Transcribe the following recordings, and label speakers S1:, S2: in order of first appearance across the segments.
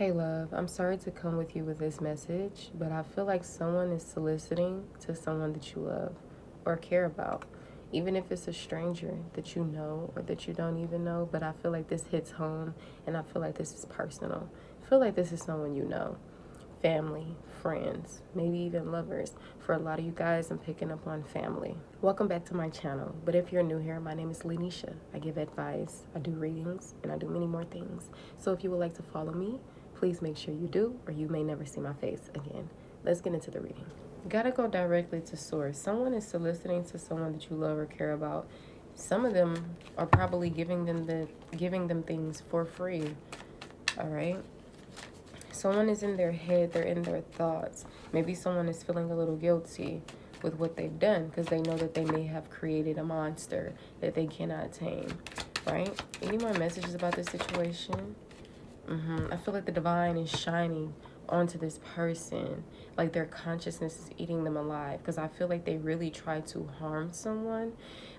S1: Hey love, I'm sorry to come with you with this message, but I feel like someone is soliciting to someone that you love or care about, even if it's a stranger that you know or that you don't even know. But I feel like this hits home and I feel like this is personal. I feel like this is someone you know, family, friends, maybe even lovers. For a lot of you guys, I'm picking up on family. Welcome back to my channel. But if you're new here, my name is Lenisha. I give advice, I do readings, and I do many more things. So if you would like to follow me, please make sure you do, or you may never see my face again. Let's get into the reading. You gotta go directly to source. Someone is soliciting to someone that you love or care about. Some of them are probably giving them things for free. All right. Someone is in their head, they're in their thoughts. Maybe someone is feeling a little guilty with what they've done because they know that they may have created a monster that they cannot tame, right? Any more messages about this situation? I feel like the divine is shining onto this person, like their consciousness is eating them alive, because I feel like they really tried to harm someone.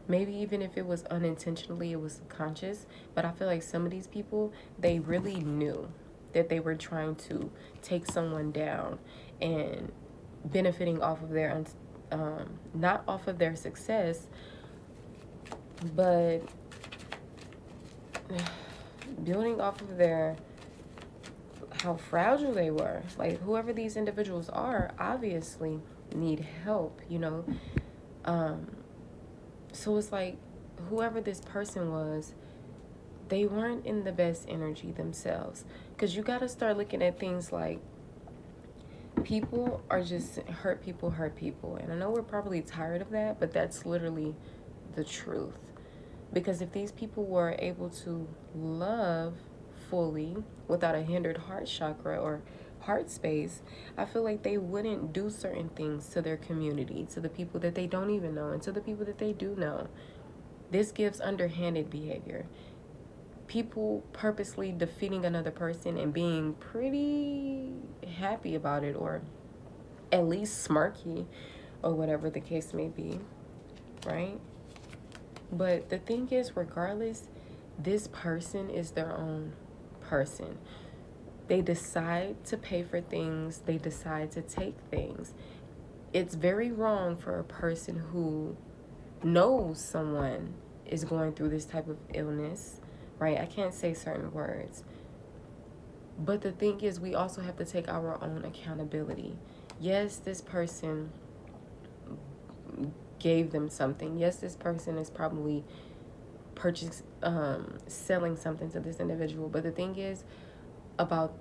S1: Maybe even if it was unintentionally, it was subconscious, but I feel like some of these people, they really knew that they were trying to take someone down and benefiting off of their not off of their success, but building off of their how fragile they were. Like, whoever these individuals are obviously need help, you know. So it's like whoever this person was, they weren't in the best energy themselves, because you got to start looking at things like people are just hurt people. And I know we're probably tired of that, but that's literally the truth. Because if these people were able to love fully without a hindered heart chakra or heart space, I feel like they wouldn't do certain things to their community, to the people that they don't even know, and to the people that they do know. This gives underhanded behavior. People purposely defeating another person and being pretty happy about it, or at least smirky, or whatever the case may be, right? But the thing is, regardless, this person is their own person. They decide to pay for things, they decide to take things. It's very wrong for a person who knows someone is going through this type of illness, right? I can't say certain words. But the thing is, we also have to take our own accountability. Yes, this person gave them something. Yes, this person is probably selling something to this individual. But the thing is about,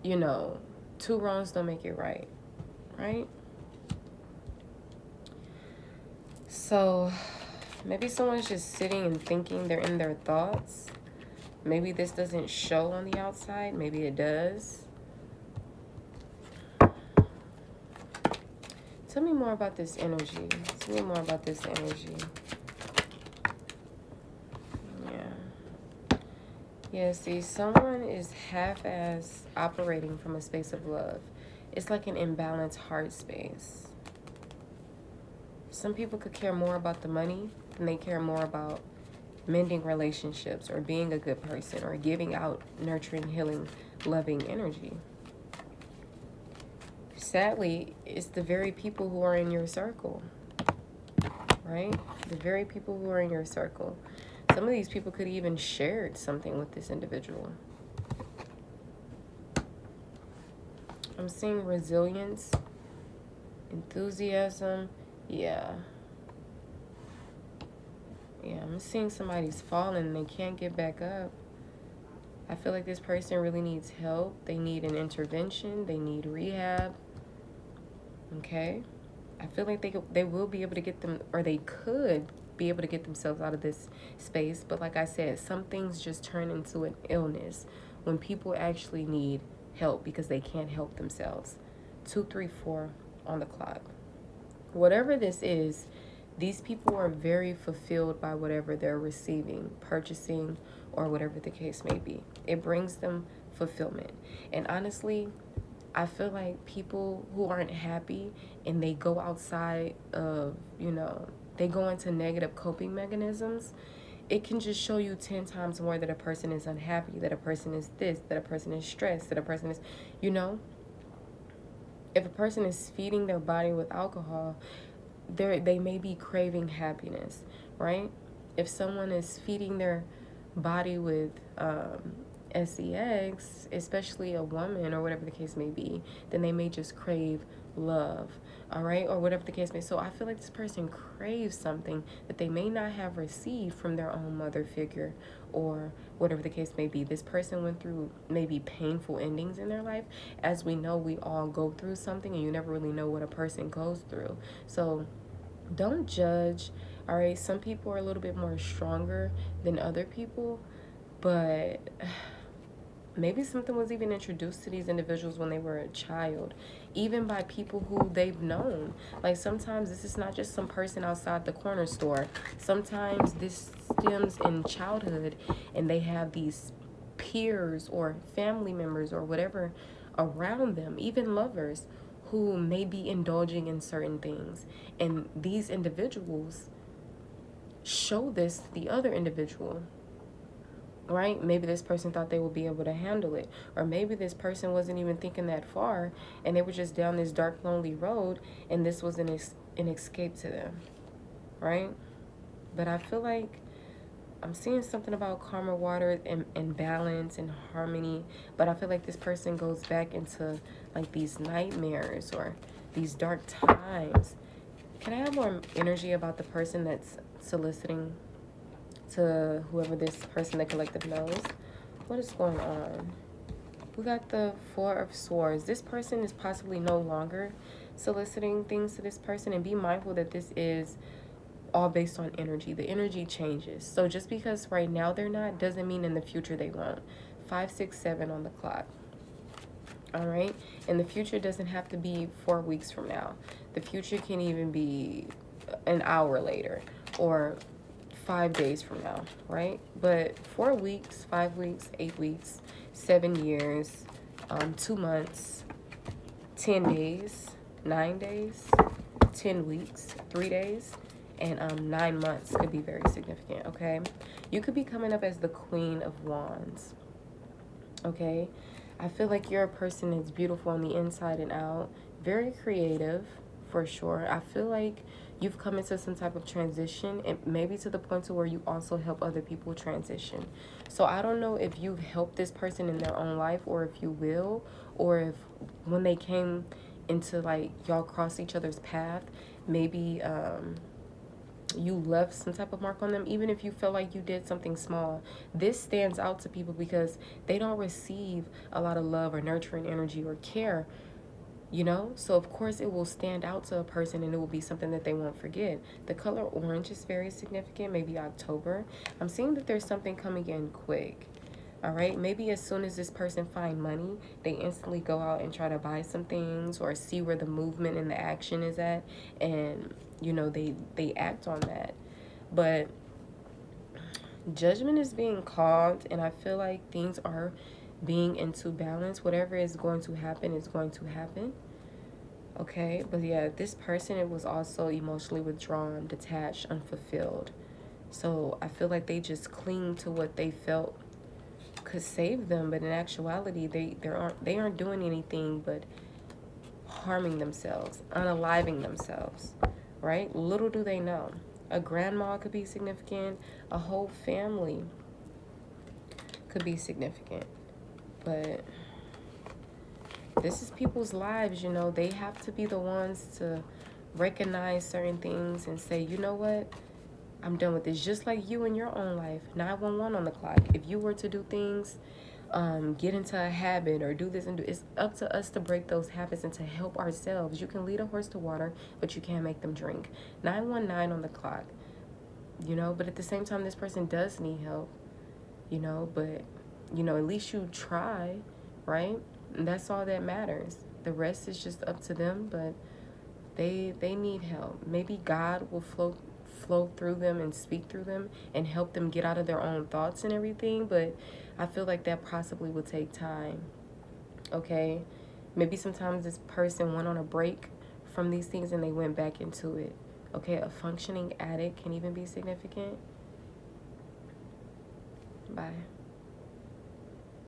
S1: two wrongs don't make it right, right? So maybe someone's just sitting and thinking, they're in their thoughts. Maybe this doesn't show on the outside. Maybe it does. Tell me more about this energy. Tell me more about this energy. Yeah, see, someone is half-ass operating from a space of love. It's like an imbalanced heart space. Some people could care more about the money than they care more about mending relationships or being a good person or giving out nurturing, healing, loving energy. Sadly, it's the very people who are in your circle, right? The very people who are in your circle. Some of these people could even shared something with this individual. I'm seeing resilience, enthusiasm. Yeah, I'm seeing somebody's falling and they can't get back up. I feel like this person really needs help. They need an intervention. They need rehab. Okay? I feel like they will be able to get them, or they could be able to get themselves out of this space. But like I said, some things just turn into an illness when people actually need help because they can't help themselves. 2, 3, 4 on the clock. Whatever this is, these people are very fulfilled by whatever they're receiving, purchasing, or whatever the case may be. It brings them fulfillment. And honestly, I feel like people who aren't happy and they go outside of, they go into negative coping mechanisms, it can just show you 10 times more that a person is unhappy, that a person is this, that a person is stressed, that a person is, you know, if a person is feeding their body with alcohol, they may be craving happiness, right? If someone is feeding their body with sex, especially a woman or whatever the case may be, then they may just crave love, all right, or whatever the case may be. So I feel like this person craves something that they may not have received from their own mother figure, or whatever the case may be. This person went through maybe painful endings in their life. As we know, we all go through something, and you never really know what a person goes through. So don't judge, all right? Some people are a little bit more stronger than other people, but maybe something was even introduced to these individuals when they were a child, even by people who they've known. Like, sometimes this is not just some person outside the corner store. Sometimes this stems in childhood, and they have these peers or family members or whatever around them, even lovers, who may be indulging in certain things. And these individuals show this to the other individual, right? Maybe this person thought they would be able to handle it, or maybe this person wasn't even thinking that far, and they were just down this dark, lonely road, and this was an escape to them, right? But I feel like I'm seeing something about karma water and balance and harmony, but I feel like this person goes back into like these nightmares or these dark times. Can I have more energy about the person that's soliciting to whoever this person, the collective, knows? What is going on? We got the Four of Swords. This person is possibly no longer soliciting things to this person, and be mindful that this is all based on energy. The energy changes. So just because right now they're not doesn't mean in the future they won't. 5, 6, 7 on the clock. All right. And the future doesn't have to be 4 weeks from now. The future can even be an hour later or 5 days from now, right? But 4 weeks, 5 weeks, 8 weeks, 7 years, 2 months, 10 days, 9 days, 10 weeks, 3 days, and 9 months could be very significant, okay? You could be coming up as the Queen of Wands, okay? I feel like you're a person that's beautiful on the inside and out, very creative, for sure. I feel like you've come into some type of transition, and maybe to the point to where you also help other people transition. So I don't know if you help this person in their own life, or if you will, or if when they came into, like, y'all cross each other's path, maybe you left some type of mark on them. Even if you feel like you did something small, this stands out to people because they don't receive a lot of love or nurturing energy or care, you know? So of course it will stand out to a person, and it will be something that they won't forget. The color orange is very significant. Maybe October. I'm seeing that there's something coming in quick. All right, maybe as soon as this person find money, they instantly go out and try to buy some things, or see where the movement and the action is at, and you know, they act on that. But judgment is being called, and I feel like things are being into balance. Whatever is going to happen is going to happen. Okay, but yeah, this person, it was also emotionally withdrawn, detached, unfulfilled. So I feel like they just cling to what they felt could save them, but in actuality they aren't doing anything but harming themselves, unaliving themselves, right? Little do they know. A grandma could be significant, a whole family could be significant. But this is people's lives, you know. They have to be the ones to recognize certain things and say, you know what, I'm done with this. Just like you in your own life, 911 on the clock. If you were to do things, get into a habit or do this and do, it's up to us to break those habits and to help ourselves. You can lead a horse to water, but you can't make them drink. 919 on the clock, you know. But at the same time, this person does need help, you know. But you know, at least you try, right? And that's all that matters. The rest is just up to them. But they need help. Maybe God will flow through them and speak through them and help them get out of their own thoughts and everything. But I feel like that possibly will take time. Okay, maybe sometimes this person went on a break from these things and they went back into it. Okay, a functioning addict can even be significant. Bye.